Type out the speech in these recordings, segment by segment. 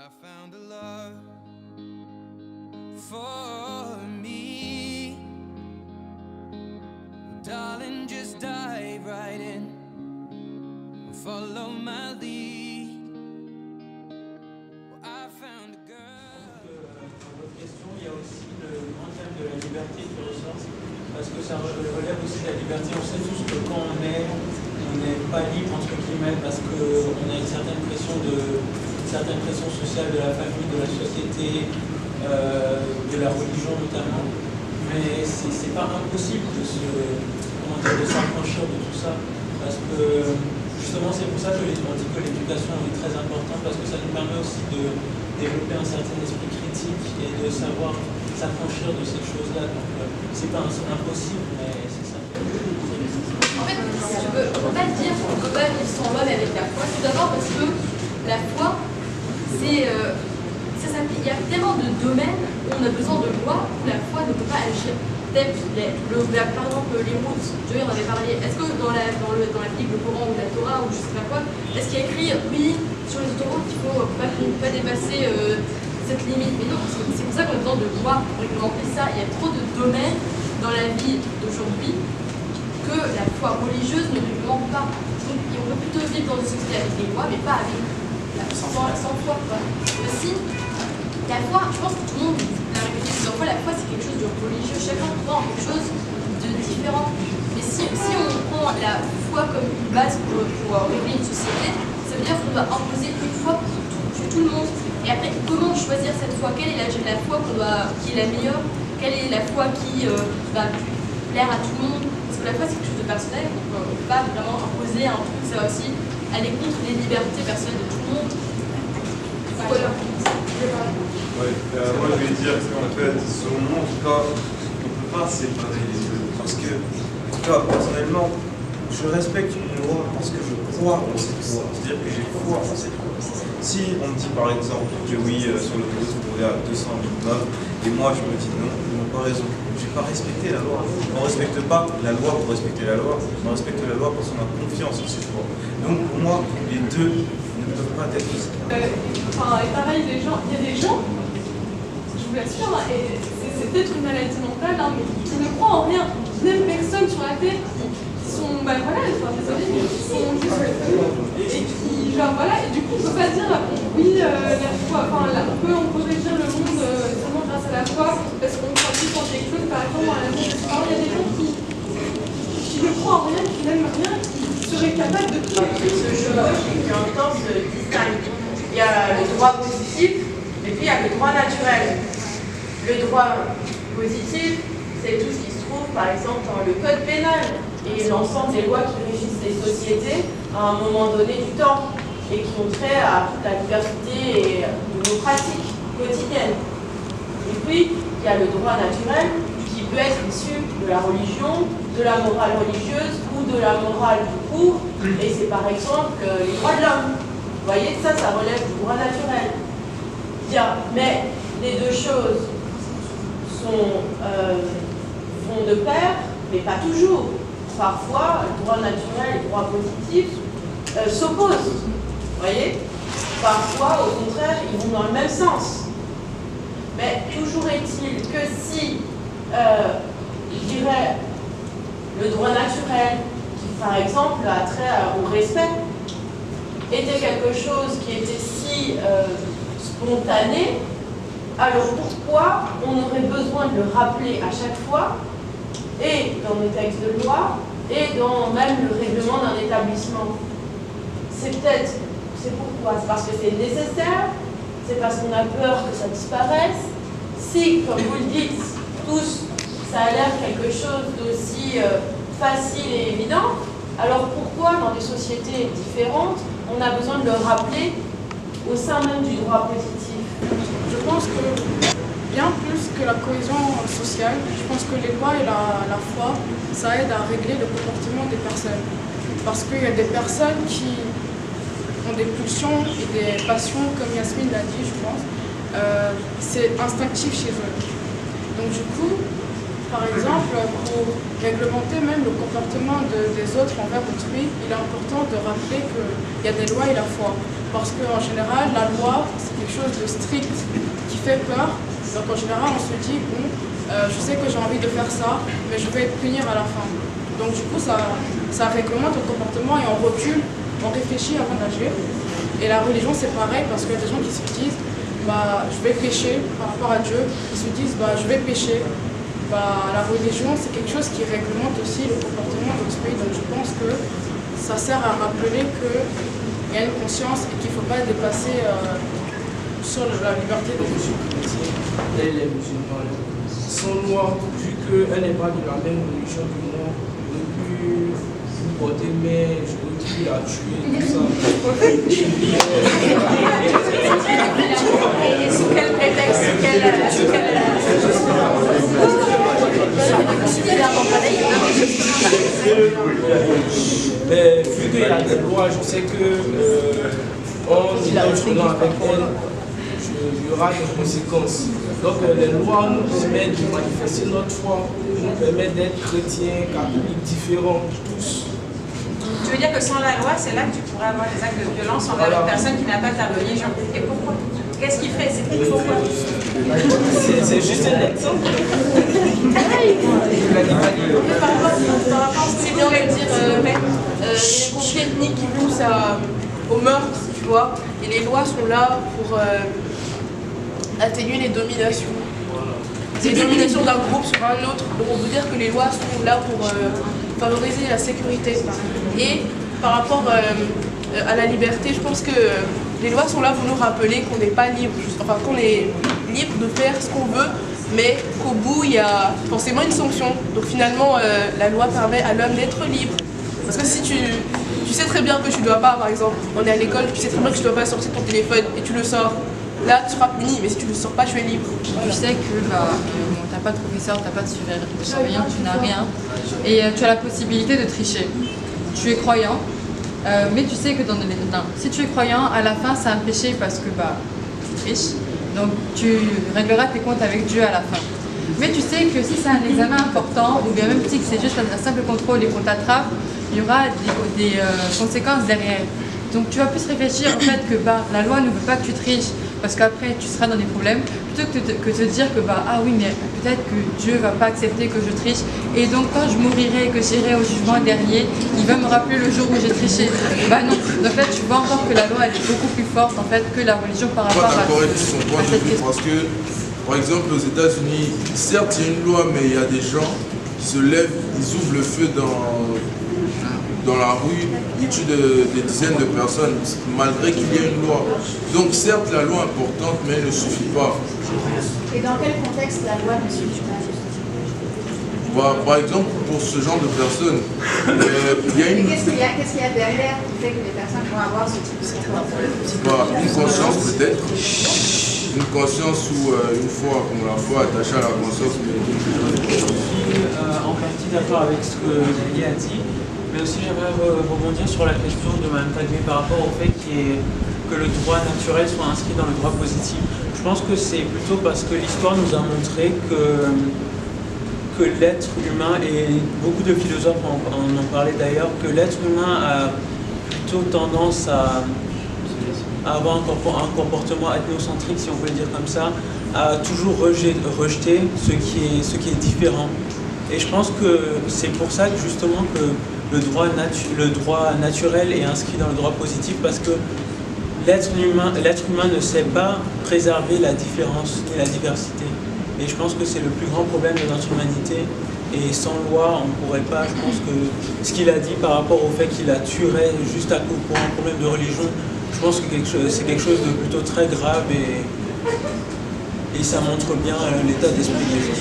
I found a love for me. Well, darling, just dive right in and follow my lead. Well, I found a girl. Dans votre question, il y a aussi le grand thème de la liberté qui ressort, parce que ça relève aussi de la liberté. On sait tous que quand on n'est pas libre, entre guillemets, parce qu'on a une certaine pression sociale de la famille, de la société, de la religion notamment. Mais c'est pas impossible de s'affranchir de tout ça, parce que justement c'est pour ça que on dit que l'éducation est très importante, parce que ça nous permet aussi de développer un certain esprit critique et de savoir s'affranchir de ces choses-là. Donc c'est pas impossible, mais c'est ça. En fait, si tu veux, on ne peut pas dire qu'on ne peut pas vivre sans l'homme avec la foi. Tout d'abord parce que la foi, il y a tellement de domaines où on a besoin de loi, où la foi ne peut pas agir. Par exemple, les routes, Joey en avait parlé. Est-ce que dans la Bible, le Coran ou la Torah ou je sais pas quoi, est-ce qu'il y a écrit oui, sur les autoroutes, il ne faut pas dépasser cette limite? Mais non, c'est pour ça qu'on a besoin de loi pour réglementer ça. Il y a trop de domaines dans la vie d'aujourd'hui que la foi religieuse ne réglemente pas. Donc on peut plutôt vivre dans une société avec des lois, mais pas avec sans foi. Aussi, la foi, je pense que tout le monde l'a répété plusieurs fois, la foi c'est quelque chose de religieux, chacun croit en quelque chose de différent. Mais si on prend la foi comme une base pour régler une société, ça veut dire qu'on doit imposer une foi pour tout le monde. Et après, comment choisir cette foi? Quelle est la foi qui est la meilleure? Quelle est la foi qui va plaire à tout le monde? Parce que la foi c'est quelque chose de personnel, donc on ne peut pas vraiment imposer un truc, ça va aussi aller contre les libertés personnelles de tout le monde. Voilà. Ouais, moi je vais dire qu'en fait, selon moi en tout cas, on ne peut pas séparer les deux. Parce que, en tout cas, personnellement, je respecte une loi parce que je crois en cette loi. C'est-à-dire que j'ai foi en cette loi. Si on me dit par exemple que oui, sur l'autoroute, vous roulez à 200 minimum, et moi je me dis non, ils n'ont pas raison. Je n'ai pas respecté la loi. On ne respecte pas la loi pour respecter la loi, on respecte la loi parce qu'on a confiance en cette loi. Donc pour moi, les deux ne peuvent pas être séparés. Et pareil, il y a des gens, je vous l'assure, et c'est peut-être une maladie mentale, mais qui ne croient en rien, qui n'aiment personne sur la terre, qui sont, désolé, mais qui sont juste, et qui, et du coup, on ne peut pas dire, oui, la foi, on peut régir le monde seulement grâce à la foi, parce qu'on croit plus en quelque chose, par exemple, à l'amour, etc. Il y a des gens qui ne croient en rien, qui n'aiment rien, qui seraient capables de tout. Ce chevauche et qui en même temps se distingue. Il y a le droit positif et puis il y a le droit naturel. Le droit positif, c'est tout ce qui se trouve par exemple dans le code pénal et l'ensemble des lois qui régissent les sociétés à un moment donné du temps et qui ont trait à toute la diversité de nos pratiques quotidiennes. Et puis, il y a le droit naturel qui peut être issu de la religion, de la morale religieuse ou de la morale tout court, et c'est par exemple les droits de l'homme. Vous voyez, ça relève du droit naturel. Bien, mais les deux choses vont de pair, mais pas toujours. Parfois, le droit naturel et le droit positif s'opposent. Vous voyez? Parfois, au contraire, ils vont dans le même sens. Mais toujours est-il que si, je dirais, le droit naturel, qui par exemple a trait au respect, était quelque chose qui était si spontané, alors pourquoi on aurait besoin de le rappeler à chaque fois, et dans nos textes de loi, et dans même le règlement d'un établissement? C'est pourquoi? C'est parce que c'est nécessaire, c'est parce qu'on a peur que ça disparaisse. Si, comme vous le dites, tous, ça a l'air quelque chose d'aussi facile et évident, alors pourquoi dans des sociétés différentes, on a besoin de le rappeler au sein même du droit positif? Je pense que bien plus que la cohésion sociale, je pense que les lois et la foi, ça aide à régler le comportement des personnes. Parce qu'il y a des personnes qui ont des pulsions et des passions, comme Yasmine l'a dit, je pense. C'est instinctif chez eux. Donc du coup, Par exemple, pour réglementer même le comportement des autres envers autrui, il est important de rappeler qu'il y a des lois et la foi. Parce qu'en général, la loi, c'est quelque chose de strict qui fait peur. Donc en général, on se dit, bon, je sais que j'ai envie de faire ça, mais je vais être puni à la fin. Donc du coup, ça réglemente le comportement et on recule, on réfléchit avant d'agir. Et la religion, c'est pareil, parce qu'il y a des gens qui se disent, bah, je vais pécher par rapport à Dieu. Ils se disent, bah, je vais pécher. Bah, la religion, c'est quelque chose qui réglemente aussi le comportement d'autrui. Donc je pense que ça sert à rappeler qu'il y a une conscience et qu'il ne faut pas dépasser sur la liberté des musulmans. Et les musulmans, sans loi, vu qu'elle n'est pas de la même religion que moi, je ne peux plus porter mais je ne peux plus la tuer, tout ça. Et sous quel prétexte, Mais vu qu'il y a des lois, je sais que en discussion avec elle, il y aura des conséquences. Donc les lois nous permettent de manifester notre foi, nous permettent d'être chrétiens, catholiques, différents, tous. Tu veux dire que sans la loi, c'est là que tu pourrais avoir des actes de violence envers une personne qui n'a pas ta religion. Et pourquoi? Qu'est-ce qu'il fait? C'est pourquoi? C'est juste un exemple. Par rapport à ce que tu viens de dire, il y a des conflits ethniques qui poussent au meurtre, tu vois, et les lois sont là pour atténuer les dominations. Les dominations d'un groupe sur un autre. Donc on peut dire que les lois sont là pour favoriser la sécurité. Et par rapport à la liberté, je pense que les lois sont là pour nous rappeler qu'on n'est pas libre, enfin qu'on est libre de faire ce qu'on veut, mais qu'au bout il y a forcément une sanction. Donc finalement la loi permet à l'homme d'être libre. Parce que si tu sais très bien que tu ne dois pas, par exemple, on est à l'école, tu sais très bien que tu ne dois pas sortir ton téléphone et tu le sors, là tu seras puni, mais si tu ne le sors pas, tu es libre. Tu sais que tu n'as pas de professeur, tu n'as pas de surveillant, tu n'as rien. Et tu as la possibilité de tricher. Tu es croyant, mais tu sais que si tu es croyant, à la fin c'est un péché parce que tu triches. Donc tu régleras tes comptes avec Dieu à la fin. Mais tu sais que si c'est un examen important, ou bien même si c'est juste un simple contrôle et qu'on t'attrape, il y aura des conséquences derrière. Donc tu vas plus réfléchir en fait que la loi ne veut pas que tu triches parce qu'après tu seras dans des problèmes, plutôt que te dire que ah oui mais peut-être que Dieu va pas accepter que je triche et donc quand je mourirai et que j'irai au jugement dernier, il va me rappeler le jour où j'ai triché. Non, en fait tu vois encore que la loi elle est beaucoup plus forte en fait que la religion par rapport à cette question. Parce que par exemple aux États-Unis, certes il y a une loi mais il y a des gens qui se lèvent, ils ouvrent le feu dans la rue, ils tuent des dizaines de personnes, malgré qu'il y ait une loi. Donc certes, la loi est importante, mais elle ne suffit pas. Et dans quel contexte la loi ne suffit pas? Par exemple, pour ce genre de personnes, il y a une... Qu'est-ce qu'il y a derrière qui fait que les personnes vont avoir ce type de comportement? Une conscience peut-être. Une conscience ou une foi, comme la foi attachée à la conscience. Je suis en partie d'accord avec ce que Julie a dit. Mais aussi j'aimerais rebondir sur la question de Mme Tagmé par rapport au fait que le droit naturel soit inscrit dans le droit positif. Je pense que c'est plutôt parce que l'histoire nous a montré que l'être humain, et beaucoup de philosophes en parlaient d'ailleurs, que l'être humain a plutôt tendance à avoir un comportement ethnocentrique, si on peut le dire comme ça, à toujours rejeter ce qui est différent. Et je pense que c'est pour ça que justement que le droit naturel est inscrit dans le droit positif, parce que l'être humain ne sait pas préserver la différence et la diversité. Et je pense que c'est le plus grand problème de notre humanité. Et sans loi, on ne pourrait pas, je pense que ce qu'il a dit par rapport au fait qu'il la tuerait juste pour un problème de religion, je pense que c'est quelque chose de plutôt très grave et ça montre bien l'état d'esprit des gens.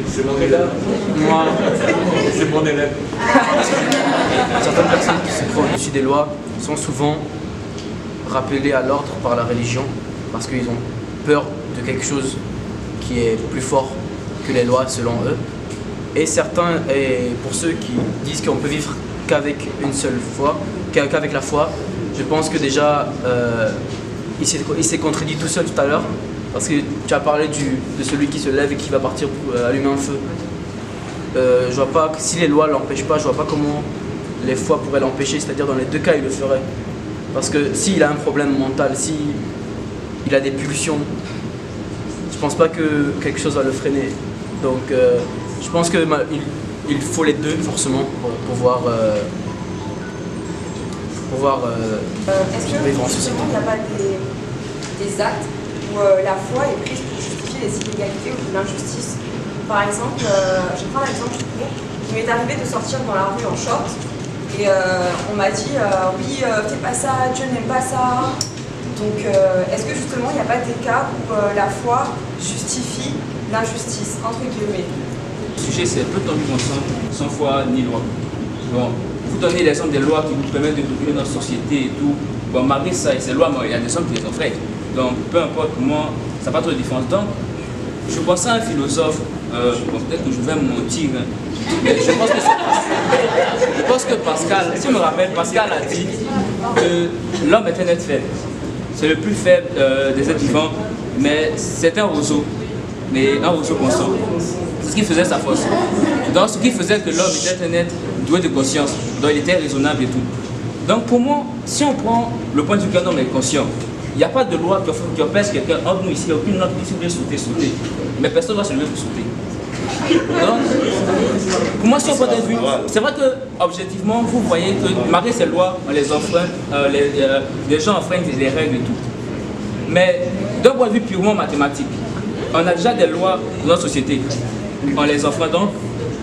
C'est mon élève. Moi, c'est mon élève. Certaines personnes qui se croient au-dessus des lois sont souvent rappelées à l'ordre par la religion parce qu'ils ont peur de quelque chose qui est plus fort que les lois selon eux. Et pour ceux qui disent qu'on peut vivre qu'avec une seule foi, qu'avec la foi, je pense que déjà il s'est contredit tout seul tout à l'heure. Parce que tu as parlé de celui qui se lève et qui va partir pour allumer un feu. je vois pas, si les lois l'empêchent pas, je vois pas comment les foi pourraient l'empêcher, c'est-à-dire dans les deux cas il le ferait. Parce que s'il a un problème mental, s'il a des pulsions, je pense pas que quelque chose va le freiner. Donc je pense qu'il faut les deux forcément pour pouvoir Est-ce que justement il n'y a pas des actes où la foi est prise pour justifier les inégalités ou l'injustice? Par exemple, je prends l'exemple tout court, il m'est arrivé de sortir dans la rue en short et on m'a dit oui, fais pas ça, Dieu n'aime pas ça. Donc est-ce que justement il n'y a pas des cas où la foi justifie l'injustice, entre guillemets? Le sujet c'est peu de temps vivre ensemble, sans foi ni loi. Bon, vous donnez l'exemple des lois qui vous permettent de réguler notre société et tout. Bon, malgré ça, et ces lois, il y a des hommes qui les ont faites. Donc peu importe, pour moi, ça n'a pas trop de différence. Donc, je pense à un philosophe, bon, peut-être que je vais me mentir, hein, mais je pense que Pascal, si je me rappelle, Pascal a dit que l'homme est un être faible. C'est le plus faible des êtres vivants, mais c'est un roseau, mais un roseau constant. C'est ce qui faisait sa force. Donc ce qui faisait que l'homme était un être doué de conscience, donc il était raisonnable et tout. Donc pour moi, si on prend le point de vue qu'un homme est conscient, il n'y a pas de loi qui empêche quelqu'un entre nous ici, il n'y a aucune loi qui dit si vous voulez sauter. Mais personne ne doit se lever pour sauter. Donc, pour moi, si on prend de vue, c'est vrai que objectivement, vous voyez que malgré ces lois, on les enfreint, les gens enfreignent les règles et tout. Mais d'un point de vue purement mathématique, on a déjà des lois dans notre société. On les enfreint donc.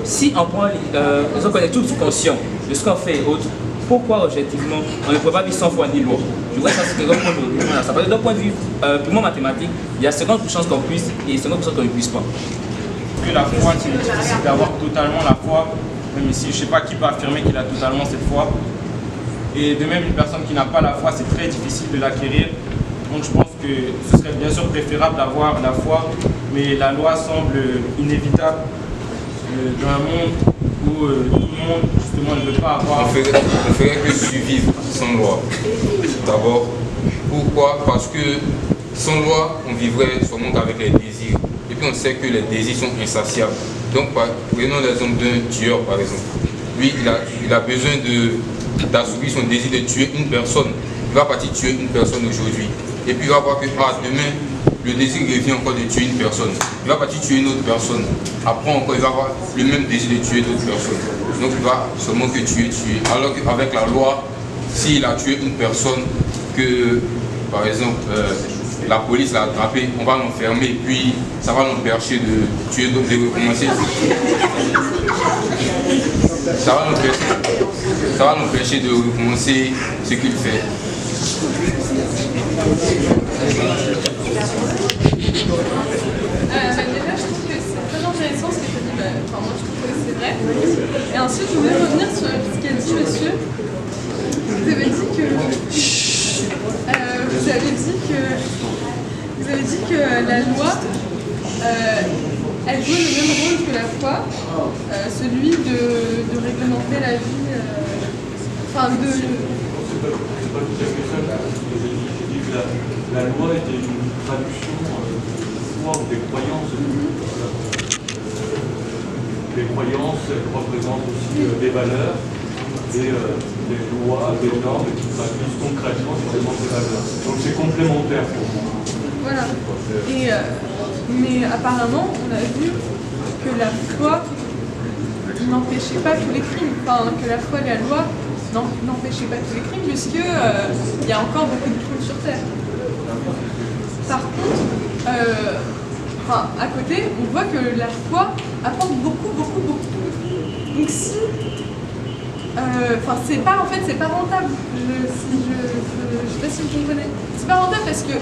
Si on prend, on est tous conscients de ce qu'on fait et autres, pourquoi objectivement on ne peut pas vivre sans foi ni loi? Je vois ça c'est un point de vue. Ça peut être d'un point de vue purement mathématique, il y a 50% qu'on puisse et 50% qu'on ne puisse pas. Que la foi, c'est difficile d'avoir totalement la foi, même si je ne sais pas qui peut affirmer qu'il a totalement cette foi. Et de même, une personne qui n'a pas la foi, c'est très difficile de l'acquérir. Donc je pense que ce serait bien sûr préférable d'avoir la foi, mais la loi semble inévitable dans un monde où tout le monde justement ne veut pas avoir... On ferait que survivre sans loi. D'abord, pourquoi? Parce que sans loi, on vivrait seulement avec les désirs. Et puis on sait que les désirs sont insatiables. Donc prenons l'exemple d'un tueur par exemple. Lui, il a besoin d'assouvir son désir de tuer une personne. Il va partir tuer une personne aujourd'hui. Et puis il va voir que demain, le désir revient encore de tuer une personne. Il va partir tuer une autre personne. Après encore, il va avoir le même désir de tuer d'autres personnes. Donc il va seulement que tuer. Alors qu'avec la loi, s'il a tué une personne, que par exemple la police l'a attrapé, on va l'enfermer, puis ça va l'empêcher de tuer d'autres, de recommencer. Ça va l'empêcher de recommencer ce qu'il fait. Déjà, je trouve que c'est très intéressant ce que tu as dit. Enfin, moi, je trouve que c'est vrai. Et ensuite, je voulais revenir sur ce qu'a dit monsieur. Vous avez dit que la loi, elle jouait le même rôle que la foi, celui de réglementer la vie. Enfin, de. C'est pas tout à fait ça. J'ai dit que la loi était une traduction de foi ou des croyances. Les croyances, elles représentent aussi des valeurs et des lois, des normes qui traduisent concrètement sur les valeurs. Donc c'est complémentaire pour moi. Voilà. Mais apparemment, on a vu que la foi n'empêchait pas tous les crimes. Enfin, que la foi et la loi n'empêchait pas tous les crimes, puisque il y a encore beaucoup de crimes sur Terre. Par contre, à côté, on voit que la foi apporte beaucoup. Donc si... c'est pas rentable. Je sais pas si vous comprenez. C'est pas rentable parce que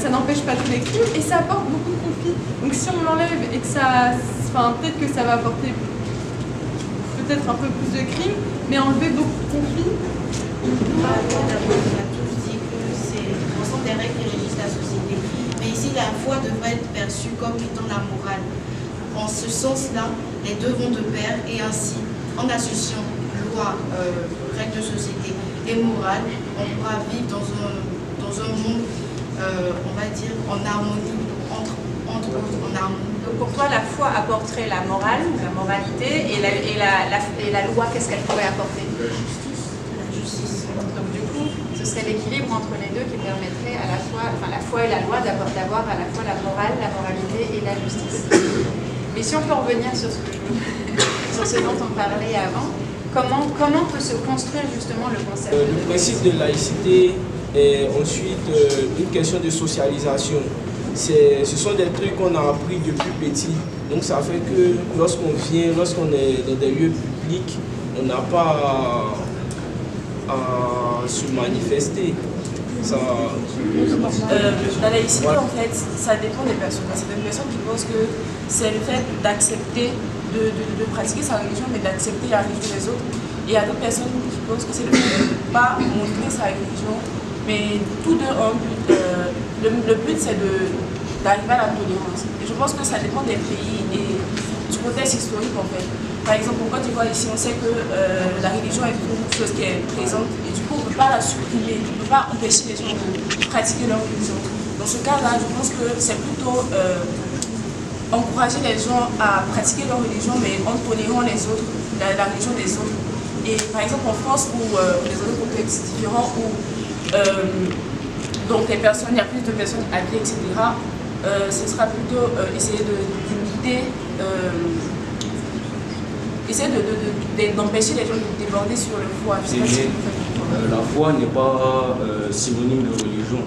ça n'empêche pas tous les crimes et ça apporte beaucoup de conflits. Donc si on l'enlève et que ça... peut-être que ça va apporter peut-être un peu plus de crimes, mais enlever beaucoup de conflits. On a tous dit que c'est l'ensemble des règles qui régissent la société. Mais ici, la foi devrait être perçue comme étant la morale. En ce sens-là, les deux vont de pair et ainsi, en associant loi, règles de société et morale, on pourra vivre dans un monde, on va dire, en harmonie entre entre en harmonie. Donc pour toi, la foi apporterait la morale, la moralité, et la loi, qu'est-ce qu'elle pourrait apporter? La justice. Donc du coup, ce serait l'équilibre entre les deux qui permettrait à la fois, enfin la foi et la loi d'avoir à la fois la morale, la moralité et la justice. Mais si on peut revenir sur ce dont on parlait avant, comment peut se construire justement le concept Le principe de laïcité est ensuite une question de socialisation. Ce sont des trucs qu'on a appris depuis petit. Donc ça fait que lorsqu'on est dans des lieux publics, on n'a pas à se manifester. La laïcité, en fait, ça dépend des personnes. Il y a certaines personnes qui pensent que c'est le fait d'accepter, de pratiquer sa religion, mais d'accepter la religion des autres. Et il y a d'autres personnes qui pensent que c'est le fait de ne pas montrer sa religion, mais tous deux ont un but. Le but, c'est d'arriver à la tolérance. Et je pense que ça dépend des pays et du contexte historique, en fait. Par exemple, en Côte d'Ivoire, ici, on sait que la religion est une chose qui est présente et du coup, on ne peut pas la supprimer, on ne peut pas empêcher les gens de pratiquer leur religion. Dans ce cas-là, je pense que c'est plutôt encourager les gens à pratiquer leur religion, mais en tolérant les autres, la religion des autres. Et par exemple, en France, où les autres contextes différents, où donc il y a plus de personnes habillées, etc., ce sera plutôt essayer d'imiter. Essayer d'empêcher les gens de déborder sur le foi. La foi n'est pas synonyme de religion.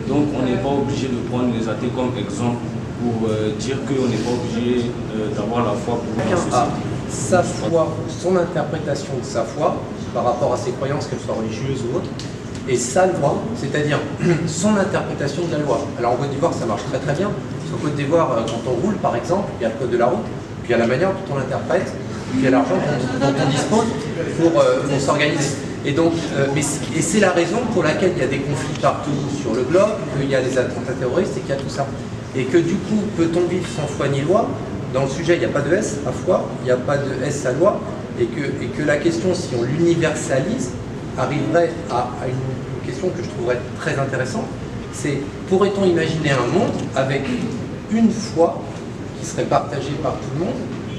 Donc on n'est pas obligé de prendre les athées comme exemple pour dire qu'on n'est pas obligé d'avoir la foi pour sa foi, son interprétation de sa foi par rapport à ses croyances, qu'elles soient religieuses ou autres, et sa loi, c'est-à-dire son interprétation de la loi. Alors en Côte d'Ivoire, ça marche très très bien. Parce qu'en Côte d'Ivoire, quand on roule par exemple, il y a le code de la route, puis il y a la manière dont on l'interprète, puis il y a l'argent dont on dispose pour s'organiser. Et donc, et c'est la raison pour laquelle il y a des conflits partout sur le globe, qu'il y a des attentats terroristes et qu'il y a tout ça. Et que du coup, peut-on vivre sans foi ni loi? Dans le sujet, il n'y a pas de S à foi, il n'y a pas de S à loi, et que la question, si on l'universalise, arriverait à une question que je trouverais très intéressante, c'est pourrait-on imaginer un monde avec une foi qui serait partagée par tout le monde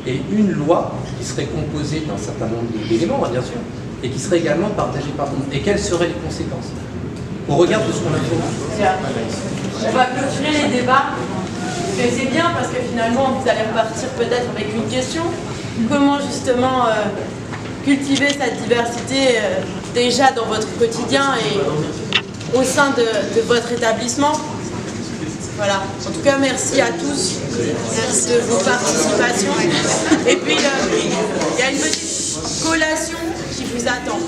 et une loi qui serait composée d'un certain nombre d'éléments, bien sûr, et qui serait également partagée par tout le monde. Et quelles seraient les conséquences au regard de ce qu'on a fait? On va clôturer les débats. Mais c'est bien parce que finalement, vous allez repartir peut-être avec une question. Comment justement cultiver cette diversité déjà dans votre quotidien et au sein de votre établissement? Voilà. En tout cas, merci à tous de vos participations. Et puis, il y a une petite collation qui vous attend.